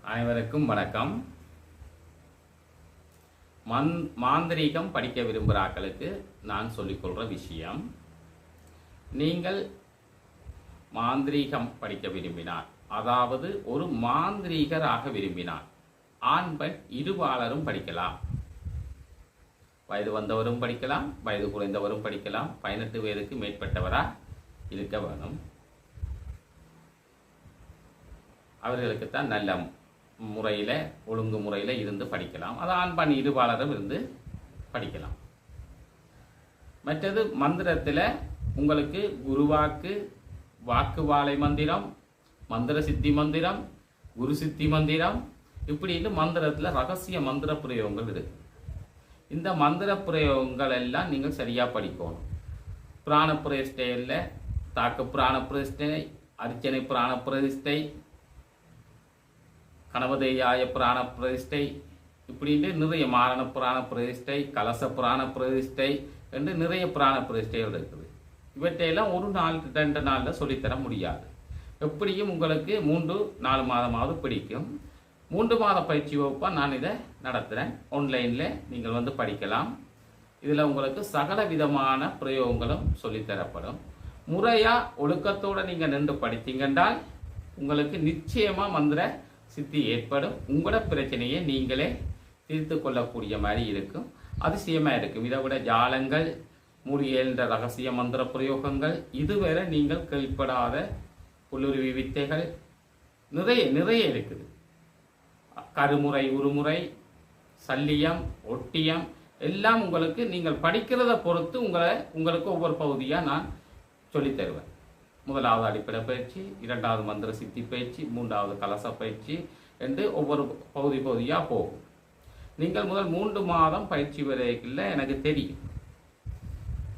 அனைவருக்கும் வணக்கம். மாந்திரீகம் படிக்க விரும்புகிறாக்களுக்கு நான் சொல்லிக்கொள்கிற விஷயம், நீங்கள் மாந்திரீகம் படிக்க விரும்பினார், அதாவது ஒரு மாந்திரீகராக விரும்பினார், ஆண் பெண் இருபாலரும் படிக்கலாம். வயது வந்தவரும் படிக்கலாம், வயது குறைந்தவரும் படிக்கலாம், 18 வயதுக்கு மேற்பட்டவராக இருக்க வேணும். அவர்களுக்குத்தான் நல்ல முறையில் ஒழுங்கு முறையில் இருந்து படிக்கலாம். அது ஆண் பெண் இருபாலரும் இருந்து படிக்கலாம். மற்றது மந்திரத்தில் உங்களுக்கு குருவாக்கு, வாக்கு வாழை மந்திரம், மந்திர சித்தி மந்திரம், குரு சித்தி மந்திரம், இப்படின்னு மந்திரத்தில் ரகசிய மந்திர பிரயோகங்கள் இருக்கு. இந்த மந்திர பிரயோகங்கள் எல்லாம் நீங்கள் சரியாக படிக்கணும். பிராண பிரதிஷ்டையில் தாக்கு பிராண பிரதிஷ்டை, அர்ச்சனை பிராண பிரதிஷ்டை, கணவதேயாய பிராண பிரதிஷ்டை, இப்படின்னு நிறைய மாரண பிராண பிரதிஷ்டை, கலச பிராண பிரதிஷ்டை என்று நிறைய பிராண பிரதிஷ்டைகள் இருக்குது. இவற்றையெல்லாம் ஒரு நாள் 2 நாளில் சொல்லித்தர முடியாது. எப்படியும் உங்களுக்கு 3-4 மாதமாவது பிடிக்கும். 3 மாத பயிற்சி வகுப்பாக நான் இதை நடத்துகிறேன். ஆன்லைனில் நீங்கள் வந்து படிக்கலாம். இதில் உங்களுக்கு சகல விதமான பிரயோகங்களும் சொல்லித்தரப்படும். முறையாக ஒழுக்கத்தோடு நீங்கள் நின்று படித்தீங்கன்றால் உங்களுக்கு நிச்சயமாக மந்திர சித்தி ஏற்படும். உங்களோட பிரச்சனையை நீங்களே தீர்த்து கொள்ளக்கூடிய மாதிரி இருக்கும். அதிசயமாக இருக்கும். இதை விட ஜாலங்கள், மூலிகைன்ற ரகசிய மந்திர பிரயோகங்கள், இதுவரை நீங்கள் கேள்விப்படாத புல்லுருவி வித்தைகள் நிறைய இருக்குது. கருமுறை, உருமுறை, சல்லியம், ஒட்டியம் எல்லாம் உங்களுக்கு நீங்கள் படிக்கிறத பொறுத்து உங்களுக்கு ஒவ்வொரு பகுதியாக நான் சொல்லித்தருவேன். 1வது அடிப்படை பயிற்சி, 2வது மந்திர சித்தி பயிற்சி, 3வது கலச பயிற்சி என்று ஒவ்வொரு பகுதியாக போகும். நீங்கள் முதல் 3 மாதம் பயிற்சி வரையில் எனக்கு தெரியும்.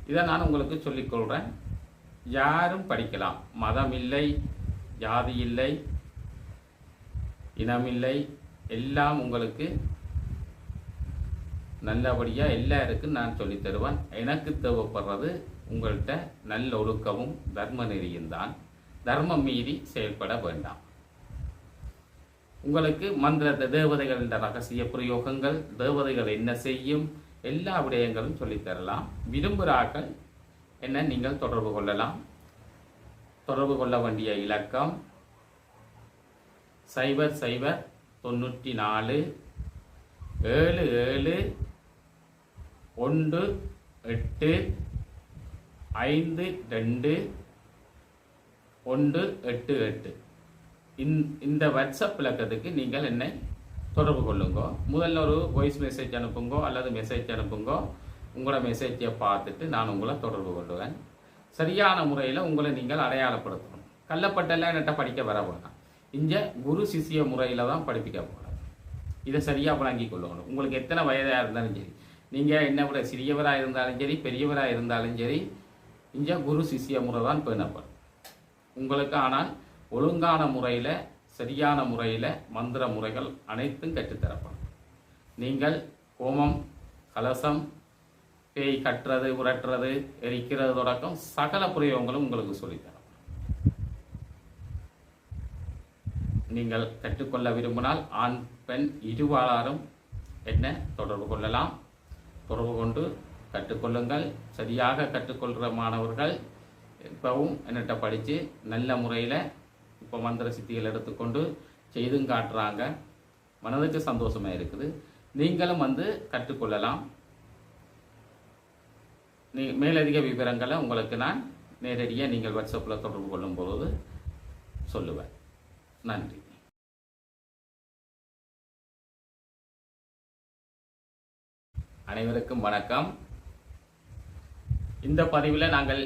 இதை நான் உங்களுக்கு சொல்லிக்கொள்கிறேன். யாரும் படிக்கலாம். மதம் இல்லை, ஜாதி இல்லை, இனமில்லை, எல்லாம் உங்களுக்கு நல்லபடியாக எல்லாருக்கும் நான் சொல்லித்தருவேன். எனக்கு தேவைப்படுறது உங்கள்கிட்ட நல்ல ஒழுக்கமும் தர்ம நெறியும் தான். தர்மம் மீறி செயல்பட வேண்டாம். உங்களுக்கு மந்திரத்தை தேவதைகளின் ரகசிய பிரயோகங்கள், தேவதைகள் என்ன செய்யும், எல்லா விடயங்களும் சொல்லித்தரலாம். விரும்புகிறார்கள் என்ன நீங்கள் தொடர்பு கொள்ளலாம். தொடர்பு கொள்ள வேண்டிய இலக்கம் 0094 77 18 52 188. இந்த வாட்ஸ்அப் இலக்கத்துக்கு நீங்கள் என்னை தொடர்பு கொள்ளுங்க. முதல்ல ஒரு வாய்ஸ் மெசேஜ் அனுப்புங்கோ அல்லது மெசேஜ் அனுப்புங்கோ. உங்களோட மெசேஜை பார்த்துட்டு நான் உங்களை தொடர்பு கொள்ளுவேன். சரியான முறையில் உங்களை நீங்கள் அடையாளப்படுத்தணும். கள்ளப்பட்டெல்லாம் என்கிட்ட படிக்க வர வேண்டாம். இங்கே குரு சிசிய முறையில் தான் படிப்பிக்க போகிறேன். இதை சரியாக வழங்கி கொள்ளணும். உங்களுக்கு எத்தனை வயதாக இருந்தாலும் சரி, நீங்கள் என்ன விட சிறியவராக இருந்தாலும் சரி, பெரியவராக இருந்தாலும் சரி, இங்கே குரு சிசிய முறை தான் பேணப்படும் உங்களுக்கு. ஆனால் ஒழுங்கான முறையில், சரியான முறையில் மந்திர முறைகள் அனைத்தும் கற்றுத்தரப்படும். நீங்கள் ஹோமம், கலசம், பேய் கட்டுறது, உரட்டுறது, எரிக்கிறது தொடக்கம் சகல பிரயோகங்களும் உங்களுக்கு சொல்லித்தரும். நீங்கள் கற்றுக்கொள்ள விரும்பினால் ஆண் பெண் இருபாலரும் என்ன தொடர்பு கொள்ளலாம். தொடர்பு கொண்டு கற்றுக்கொள்ளுங்கள். சரியாக கற்றுக்கொள்கிற மாணவர்கள் இப்பவும் என்னட்ட படித்து நல்ல முறையில் இப்போ மந்திர சித்திகள் எடுத்துக்கொண்டு செய்தும் காட்டுறாங்க. மனதுக்கு சந்தோஷமாக இருக்குது. நீங்களும் வந்து கற்றுக்கொள்ளலாம். மேலதிக விவரங்களை உங்களுக்கு நான் நேரடியாக நீங்கள் வாட்ஸ்அப்பில் தொடர்பு கொள்ளும் பொழுது சொல்லுவேன். நன்றி. அனைவருக்கும் வணக்கம். இந்த பதிவில் நாங்கள்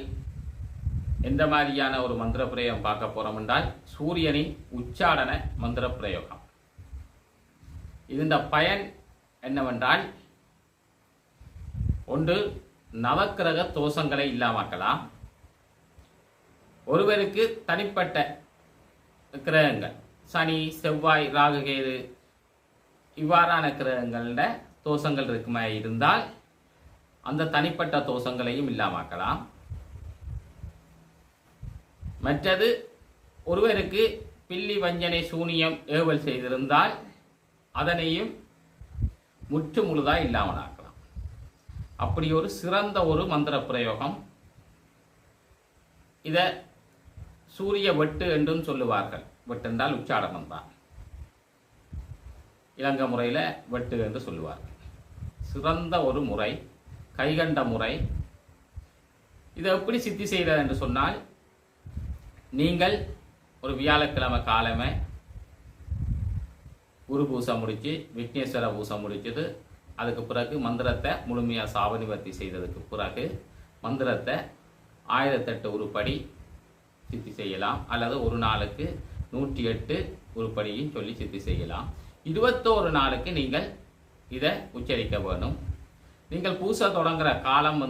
எந்த மாதிரியான ஒரு மந்திர பிரயோகம் பார்க்க போறோம் என்றால், சூரியனின் உச்சாடன மந்திர பிரயோகம். இந்த பயன் என்னவென்றால், ஒன்று நவக்கிரக தோஷங்களை இல்லாமக்கலாம். ஒருவருக்கு தனிப்பட்ட கிரகங்கள், சனி, செவ்வாய், ராகு, கேது இவ்வாறான கிரகங்கள தோஷங்கள் இருக்குமா இருந்தால் அந்த தனிப்பட்ட தோஷங்களையும் இல்லாமக்கலாம். மற்றது ஒருவருக்கு பில்லி வஞ்சனை சூனியம் ஏவல் செய்திருந்தால் அதனையும் முற்று முழுதாக இல்லாமல் ஆக்கலாம். அப்படி ஒரு சிறந்த ஒரு மந்திர பிரயோகம். இதை சூரிய வெட்டு என்றும் சொல்லுவார்கள். வெட்டு என்றால் உச்சாடனம் தான். இலங்கை முறையில் வெட்டு என்று சொல்லுவார்கள். சிறந்த ஒரு முறை, கைகண்ட முறை. இதை எப்படி சித்தி செய்கிறது என்று சொன்னால், நீங்கள் ஒரு வியாழக்கிழமை காலமே குரு பூசை முடித்து விக்னேஸ்வர பூசை முடிச்சது, அதுக்கு பிறகு மந்திரத்தை முழுமையாக சாவநிவர்த்தி செய்ததுக்கு பிறகு மந்திரத்தை 1008 உருப்படி சித்தி செய்யலாம். அல்லது ஒரு நாளுக்கு 108 உருப்படியும் சொல்லி சித்தி செய்யலாம். 21 நாளுக்கு நீங்கள் இதை உச்சரிக்க வேணும். நீங்கள் பூசை தொடங்குற காலம்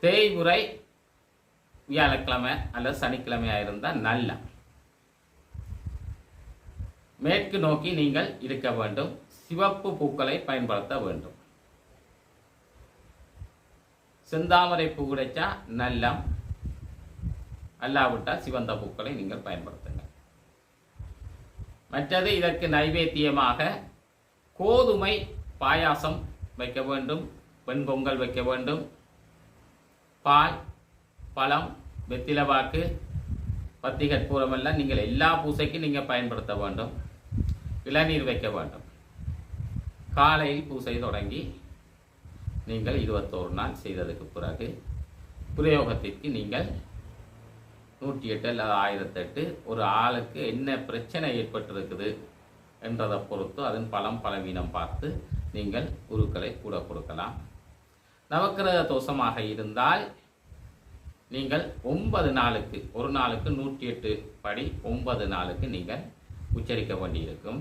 தேய்முறை வியாழக்கிழமை அல்லது சனிக்கிழமையாக இருந்தால் நல்ல மேற்கு நோக்கி நீங்கள் இருக்க வேண்டும். சிவப்பு பூக்களை பயன்படுத்த வேண்டும். செந்தாமரை பூ கிடைச்சா நல்லம், அல்லாவிட்டால் சிவந்த பூக்களை நீங்கள் பயன்படுத்துங்கள். மற்றது இதற்கு நைவேத்தியமாக கோதுமை பாயாசம் வைக்க வேண்டும், வெண்பொங்கல் வைக்க வேண்டும், பால், பழம், வெத்திலவாக்கு, பத்திகற்பூரமெல்லாம் நீங்கள் எல்லா பூசைக்கும் நீங்கள் பயன்படுத்த வேண்டும். இளநீர் வைக்க வேண்டும். காலையில் பூசை தொடங்கி நீங்கள் 21 நாள் செய்ததுக்கு பிறகு பிரயோகத்திற்கு நீங்கள் 108 அல்லது 1008 ஒரு ஆளுக்கு என்ன பிரச்சனை ஏற்பட்டிருக்குது என்றதை பொறுத்து அதன் பலம் பலவீனம் பார்த்து நீங்கள் உருக்களை கூட கொடுக்கலாம். நவக்கிரக தோஷமாக இருந்தால் நீங்கள் 9 நாளுக்கு, ஒரு நாளுக்கு 108 படி 9 நாளுக்கு நீங்கள் உச்சரிக்க வேண்டியிருக்கும்.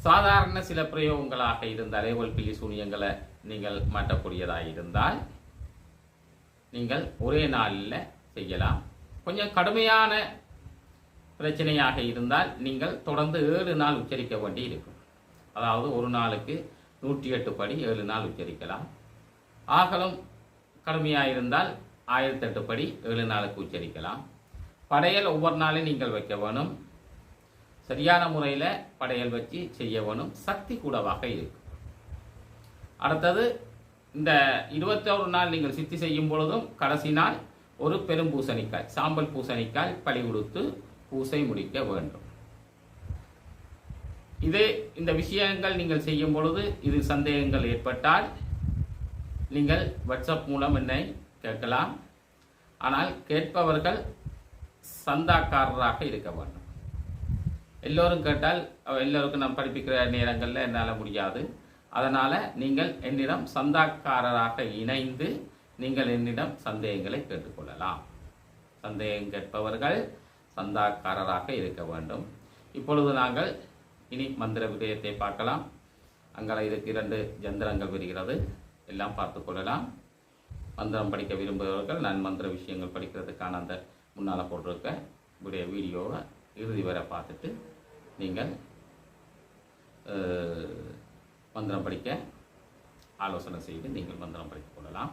சாதாரண சில பிரயோகங்களாக இருந்தால், ஏவல் பில்லி சூனியங்களை நீங்கள் மாற்றக்கூடியதாக இருந்தால் நீங்கள் ஒரே நாளில் செய்யலாம். கொஞ்சம் கடுமையான பிரச்சனையாக இருந்தால் நீங்கள் தொடர்ந்து 7 நாள் உச்சரிக்க வேண்டி இருக்கும். அதாவது ஒரு நாளுக்கு 108 படி 7 நாள் உச்சரிக்கலாம். ஆகலும் கடுமையாக இருந்தால் 1008 படி 7 நாளுக்கு உச்சரிக்கலாம். படையல் ஒவ்வொரு நாளும் நீங்கள் வைக்க வேணும். சரியான முறையில் படையல் வச்சு செய்ய வேணும். சக்தி கூடவாக இருக்கும். அடுத்தது இந்த 21 நாள் நீங்கள் சித்தி செய்யும் பொழுதும் கடைசி நாள் ஒரு பெரும் பூசணிக்காய், சாம்பல் பூசணிக்காய் பலி கொடுத்து பூசை முடிக்க வேண்டும். இந்த விஷயங்கள் நீங்கள் செய்யும் பொழுது இது சந்தேகங்கள் ஏற்பட்டால் நீங்கள் வாட்ஸ்அப் மூலம் என்னை கேட்கலாம். ஆனால் கேட்பவர்கள் சந்தாக்காரராக இருக்க வேண்டும். எல்லோரும் கேட்டால் எல்லோருக்கும் நான் படிப்பிக்கிற நேரங்களில் என்னால் முடியாது. அதனால் நீங்கள் என்னிடம் சந்தாக்காரராக இணைந்து நீங்கள் என்னிடம் சந்தேகங்களை கேட்டுக்கொள்ளலாம். சந்தேகம் கேட்பவர்கள் சந்தாக்காரராக இருக்க வேண்டும். இப்பொழுது நாங்கள் இனி மந்திர விடயத்தை பார்க்கலாம். அங்கே இதுக்கு 2 ஜந்திரங்கள் வருகிறது, எல்லாம் பார்த்து கொள்ளலாம். மந்திரம் படிக்க விரும்புபவர்கள் நான் மந்திர விஷயங்கள் படிக்கிறதுக்கான அந்த முன்னால் போட்டிருக்க வீடியோவை இறுதி வரை பார்த்துட்டு நீங்கள் மந்திரம் படிக்க ஆலோசனை செய்து நீங்கள் மந்திரம் படித்துக் கொள்ளலாம்.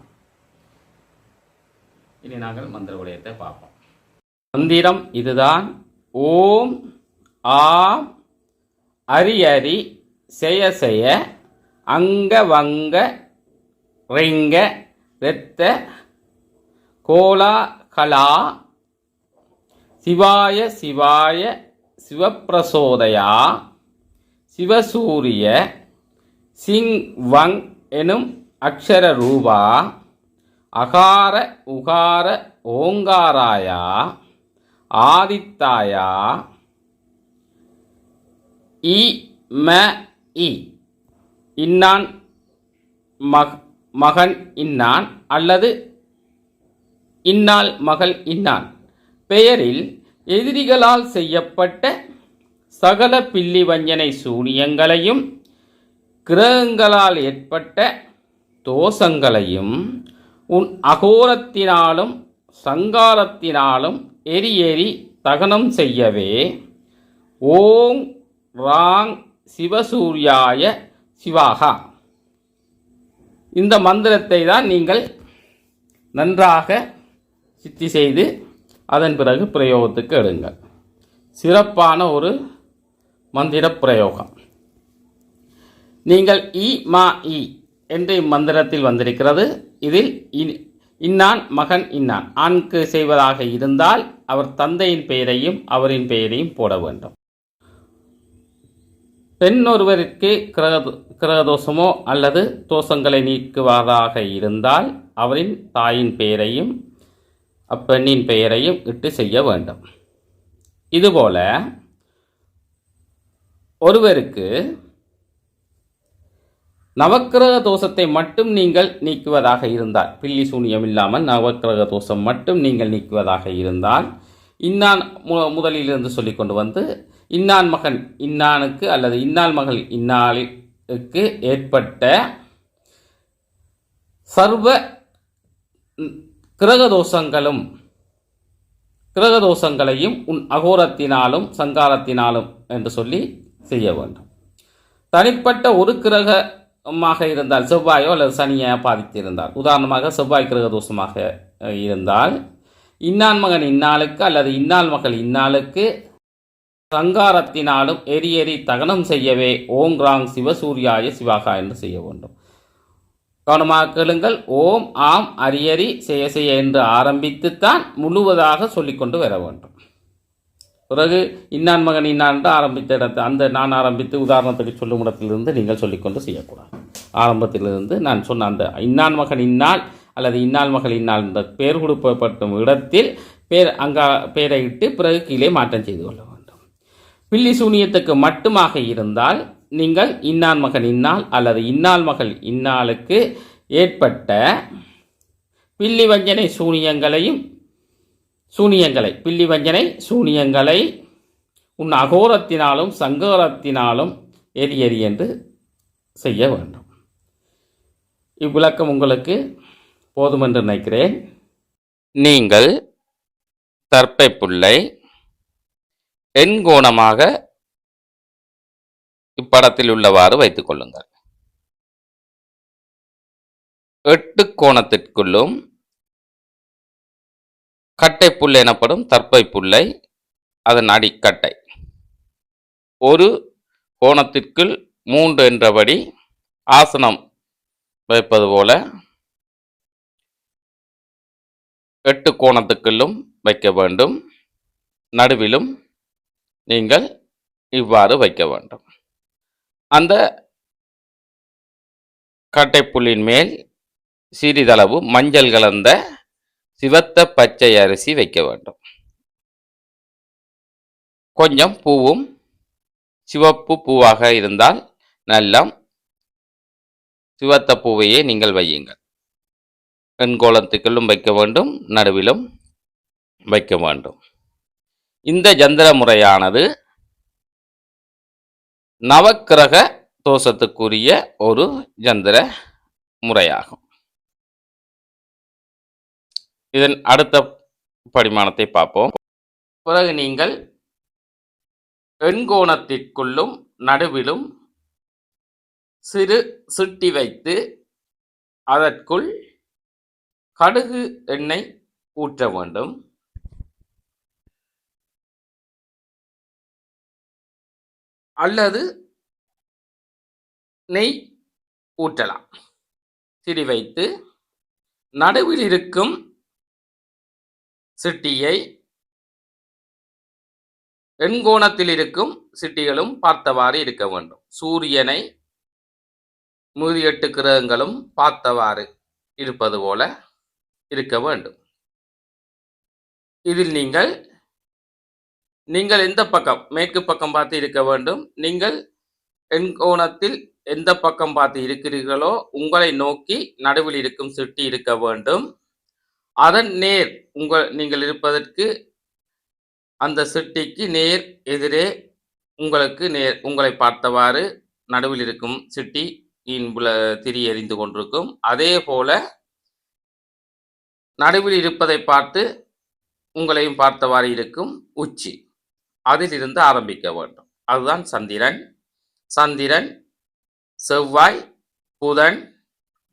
இனி நாங்கள் மந்திர விடயத்தை பார்ப்போம். மந்திரம் இதுதான். ஓம் ஆம் அரி அரி செய செய அங்க வங்க ரிங்க ரெத்த கோலா கலா சிவாய சிவாய சிவப்பிரசோதயா சிவசூரிய சிங் வங் எனும் அக்ஷர ரூபா அகார உகார ஓங்காராயா ஆதித்தாயா இ ம இ இன்னான் மகன் இன்னான் அல்லது இன்னாள் மகள் இன்னான் பெயரில் எதிரிகளால் செய்யப்பட்ட சகல பில்லி வஞ்சனை சூனியங்களையும் கிரகங்களால் ஏற்பட்ட தோஷங்களையும் உன் அகோரத்தினாலும் சங்காரத்தினாலும் எரி எரி தகனம் செய்யவே ஓம் ராங் சிவசூர்யாய சிவாகா. இந்த மந்திரத்தை தான் நீங்கள் நன்றாக சித்தி செய்து அதன் பிறகு பிரயோகத்துக்கு எடுங்கள். சிறப்பான ஒரு மந்திர பிரயோகம். நீங்கள் இ மா இ என்று இம்மந்திரத்தில் வந்திருக்கிறது. இதில் இன்னான் மகன் இன்னான் ஆண்க்கு செய்வதாக இருந்தால் அவர் தந்தையின் பெயரையும் அவரின் பெயரையும் போட வேண்டும். பெண் ஒருவருக்கு கிரகதோஷமோ அல்லது தோஷங்களை நீக்குவதாக இருந்தால் அவரின் தாயின் பெயரையும் அப்பெண்ணின் பெயரையும் இட்டு செய்ய வேண்டும். இதுபோல ஒருவருக்கு நவக்கிரக தோஷத்தை மட்டும் நீங்கள் நீக்குவதாக இருந்தால், பில்லி சூனியம் இல்லாமல் நவக்கிரக தோஷம் மட்டும் நீங்கள் நீக்குவதாக இருந்தால், இன்னான் முதலிலிருந்து சொல்லி கொண்டு வந்து இன்னான் மகன் இன்னானுக்கு அல்லது இன்னாள் மகள் இன்னாளுக்கு ஏற்பட்ட சர்வ கிரகதோஷங்களையும் உன் அகோரத்தினாலும் சங்காரத்தினாலும் என்று சொல்லி செய்ய வேண்டும். தனிப்பட்ட ஒரு கிரகமாக இருந்தால், செவ்வாயோ அல்லது சனியை பாதித்திருந்தால், உதாரணமாக செவ்வாய் கிரக தோஷமாக இருந்தால் இன்னான் மகன் இன்னாளுக்கு அல்லது இன்னாள் மகள் இன்னாளுக்கு சங்காரத்தினாலும் எரி தகனம் செய்யவே ஓம் கிராங் சிவசூர்யாய சிவாகா என்று செய்ய வேண்டும். கவனமாக கேளுங்கள். ஓம் ஆம் அரியரி செய்ய என்று ஆரம்பித்துத்தான் முழுவதாக சொல்லிக்கொண்டு வர வேண்டும். பிறகு இன்னான் மகன் இன்னான் ஆரம்பித்த இடத்து அந்த நான் ஆரம்பித்து உதாரணத்துக்கு சொல்லும் இடத்திலிருந்து நீங்கள் சொல்லிக்கொண்டு செய்யக்கூடாது. ஆரம்பத்திலிருந்து நான் சொன்ன அந்த இன்னான் மகன் இன்னாள் அல்லது இன்னாள் மகள் இன்னாள் என்ற பெயர் கொடுக்கப்படும் இடத்தில் பெயரை இட்டு பிறகு கீழே மாற்றம் செய்து கொள்ள வேண்டும். பில்லி சூனியத்துக்கு மட்டுமாக இருந்தால் நீங்கள் இன்னான் மகன் இன்னாள் அல்லது இன்னாள் மகள் இன்னாளுக்கு ஏற்பட்ட பில்லி வஞ்சனை சூனியங்களை உன் அகோரத்தினாலும் சங்கோரத்தினாலும் எரி என்று செய்ய வேண்டும். இவ்விளக்கம் உங்களுக்கு போதுமென்று நினைக்கிறேன். நீங்கள் தர்ப்பை புல்லை எண்கோணமாக இப்படத்தில் உள்ளவாறு வைத்துக் கொள்ளுங்கள். 8 கோணத்திற்குள்ளும் கட்டை புல் எனப்படும் தர்ப்பை புல்லை அதன் அடிக்கட்டை ஒரு கோணத்திற்குள் 3 என்றபடி ஆசனம் வைப்பது போல 8 கோணத்துக்குள்ளும் வைக்க வேண்டும். நடுவிலும் நீங்கள் இவ்வாறு வைக்க வேண்டும். அந்த கட்டைப்புல்லின் மேல் சிறிதளவு மஞ்சள் கலந்த சிவத்த பச்சை அரிசி வைக்க வேண்டும். கொஞ்சம் பூவும் சிவப்பு பூவாக இருந்தால் நல்ல சிவத்த பூவையே நீங்கள் வையுங்கள். எண்கோளத்துக்குள்ளும் வைக்க வேண்டும், நடுவிலும் வைக்க வேண்டும். இந்த ஜந்திர முறையானது நவக்கிரக தோஷத்துக்குரிய ஒரு ஜந்திர முறையாகும். இதன் அடுத்த படிமானத்தை பார்ப்போம். பிறகு நீங்கள் எண்கோணத்திற்குள்ளும் நடுவிலும் சிறு சிட்டி வைத்து அதற்குள் கடுகு எண்ணெய் ஊற்ற வேண்டும். அல்லது நெய் ஊற்றலாம். சிடி வைத்து நடுவில் இருக்கும் சிட்டியை எண்கோணத்தில் இருக்கும் சிட்டிகளும் பார்த்தவாறு இருக்க வேண்டும். சூரியனை 108 கிரகங்களும் பார்த்தவாறு இருப்பது போல இருக்க வேண்டும். இதில் நீங்கள் எந்த பக்கம், மேற்கு பக்கம் பார்த்து இருக்க வேண்டும். நீங்கள் எண்கோணத்தில் எந்த பக்கம் பார்த்து இருக்கிறீர்களோ உங்களை நோக்கி நடுவில் இருக்கும் சிட்டி இருக்க வேண்டும். அதன் நேர் நீங்கள் இருப்பதற்கு அந்த சிட்டிக்கு நேர் எதிரே உங்களை பார்த்தவாறு நடுவில் இருக்கும் சிட்டி திரி எறிந்து கொண்டிருக்கும். அதே போல நடுவில் இருப்பதை பார்த்து உங்களையும் பார்த்தவாறு இருக்கும் உச்சி, அதிலிருந்து ஆரம்பிக்க வேண்டும். அதுதான் சந்திரன், செவ்வாய், புதன்,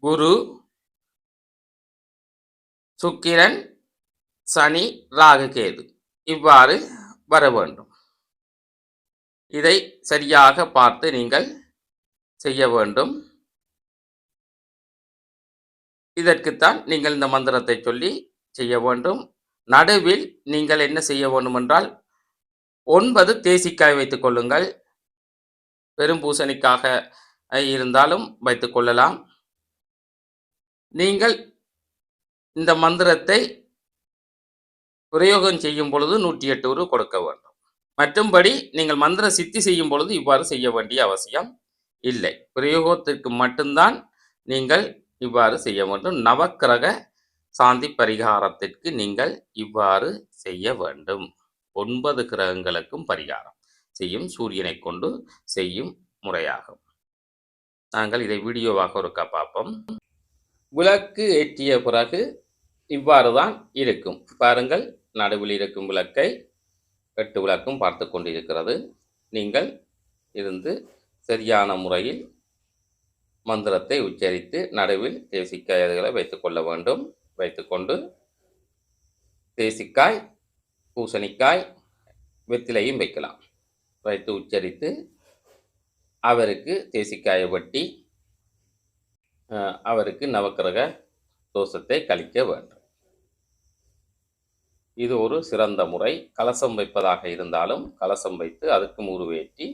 குரு, சுக்கிரன், சனி, ராகு, கேது இவ்வாறு வர வேண்டும். இதை சரியாக பார்த்து நீங்கள் செய்ய வேண்டும். இதற்குத்தான் நீங்கள் இந்த மந்திரத்தை சொல்லி செய்ய வேண்டும். நடுவில் நீங்கள் என்ன செய்ய வேண்டும் என்றால் 9 தேசிக்காய் வைத்துக் கொள்ளுங்கள். வெறும் பூசணிக்காக இருந்தாலும் வைத்துக் கொள்ளலாம். நீங்கள் இந்த மந்திரத்தை பிரயோகம் செய்யும் பொழுது 108 உரு கொடுக்க வேண்டும். மற்றும்படி நீங்கள் மந்திர சித்தி செய்யும் பொழுது இவ்வாறு செய்ய வேண்டிய அவசியம் இல்லை. பிரயோகத்திற்கு மட்டும்தான் நீங்கள் இவ்வாறு செய்ய வேண்டும். நவக்கிரக சாந்தி பரிகாரத்திற்கு நீங்கள் இவ்வாறு செய்ய வேண்டும். 9 கிரகங்களுக்கும் பரிகாரம் செய்யும் சூரியனை கொண்டு செய்யும் முறையாகும். நாங்கள் இதை வீடியோவாக ஒருக்கா பார்ப்போம். விளக்கு ஏற்றிய பிறகு இவ்வாறு தான் இருக்கும். பாருங்கள், நடுவில் இருக்கும் விளக்கை 8 விளக்கும் பார்த்து கொண்டிருக்கிறது. நீங்கள் இருந்து சரியான முறையில் மந்திரத்தை உச்சரித்து நடுவில் தேசிக்காய்களை வைத்துக்கொள்ள வேண்டும். வைத்துக்கொண்டு தேசிக்காய், பூசணிக்காய், வெத்திலையும் வைக்கலாம். வைத்து உச்சரித்து அவருக்கு தேசிக்காயை வெட்டி அவருக்கு நவக்கிரக தோஷத்தை கழிக்க வேண்டும். இது ஒரு சிறந்த முறை. கலசம் வைப்பதாக இருந்தாலும் கலசம் வைத்து அதுக்கு உருவேற்றி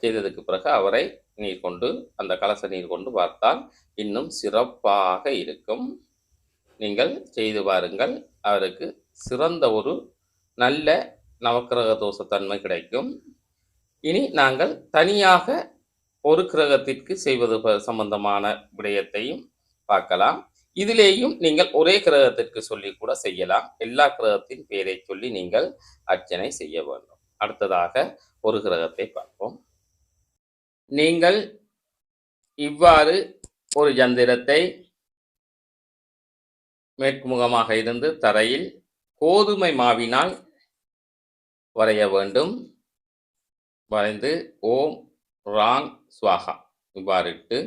செய்ததுக்கு பிறகு அவரை நீர் கொண்டு அந்த கலச நீர் கொண்டு பார்த்தால் இன்னும் சிறப்பாக இருக்கும். நீங்கள் செய்து பாருங்கள். அவருக்கு சிறந்த ஒரு நல்ல நவக்கிரக தோஷத்தன்மை கிடைக்கும். இனி நாங்கள் தனியாக ஒரு கிரகத்திற்கு செய்வது சம்பந்தமான விடயத்தையும் பார்க்கலாம். இதிலேயும் நீங்கள் ஒரே கிரகத்திற்கு சொல்லி கூட செய்யலாம். எல்லா கிரகத்தின் பெயரை சொல்லி நீங்கள் அர்ச்சனை செய்ய வேண்டும். அடுத்ததாக ஒரு கிரகத்தை பார்ப்போம். நீங்கள் இவ்வாறு ஒரு யந்திரத்தை மேற்கு முகமாக இருந்து தரையில் கோதுமை மாவினால் வரைய வேண்டும். வரைந்து ஓம் ராங் ஸ்வாகா இவ்வாறு இட்டு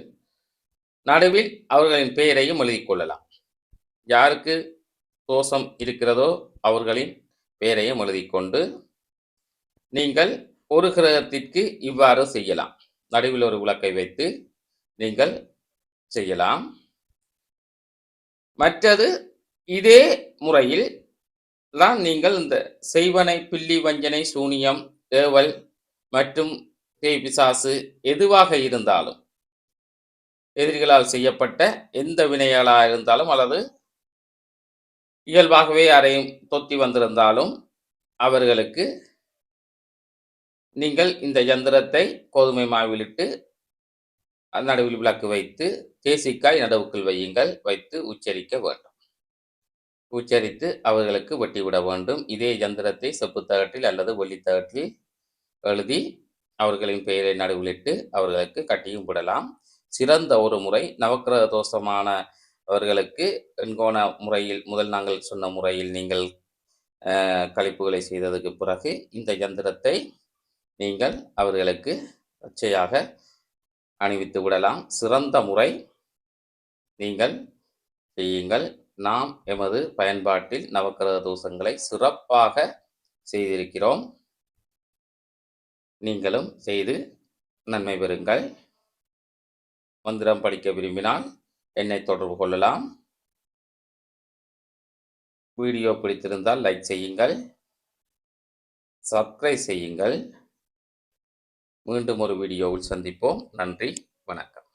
நடுவில் அவர்களின் பெயரையும் எழுதிக் கொள்ளலாம். யாருக்கு தோஷம் இருக்கிறதோ அவர்களின் பெயரையும் எழுதிக்கொண்டு நீங்கள் ஒரு கிரகத்திற்கு இவ்வாறு செய்யலாம். நடுவில் ஒரு விளக்கை வைத்து நீங்கள் செய்யலாம். மற்றது இதே முறையில் தான் நீங்கள் இந்த செய்வனை, பில்லி, வஞ்சனை, சூனியம், ஏவல் மற்றும் பேய் பிசாசு எதுவாக இருந்தாலும், எதிரிகளால் செய்யப்பட்ட எந்த வினைகளாக இருந்தாலும் அல்லது இயல்பாகவே யாரையும் தொத்தி வந்திருந்தாலும் அவர்களுக்கு நீங்கள் இந்த யந்திரத்தை கோதுமை மாவிலிட்டு நடுவில் விளக்கு வைத்து தேசிக்காய் நடுவுக்குள் வையுங்கள். வைத்து உச்சரிக்க வேண்டும். உச்சரித்து அவர்களுக்கு வெட்டிவிட வேண்டும். இதே யந்திரத்தை செப்புத்தகட்டில் அல்லது வெள்ளித்தகட்டில் எழுதி அவர்களின் பெயரை நடுவிலிட்டு அவர்களுக்கு கட்டியும் விடலாம். சிறந்த ஒரு முறை. நவக்கிரக தோஷமான அவர்களுக்கு எண்கோண முறையில் முதல் நாங்கள் சொன்ன முறையில் நீங்கள் கழிப்புகளை செய்ததுக்கு பிறகு இந்த யந்திரத்தை நீங்கள் அவர்களுக்கு பச்சையாக அணிவித்து விடலாம். சிறந்த முறை. நீங்கள் செய்யுங்கள். நாம் எமது பயன்பாட்டில் நவக்கிரக தோஷங்களை சிறப்பாக செய்திருக்கிறோம். நீங்களும் செய்து நன்மை பெறுங்கள். மந்திரம் படிக்க விரும்பினால் என்னை தொடர்பு கொள்ளலாம். வீடியோ பிடித்திருந்தால் லைக் செய்யுங்கள், சப்ஸ்கிரைப் செய்யுங்கள். மீண்டும் ஒரு வீடியோவில் சந்திப்போம். நன்றி, வணக்கம்.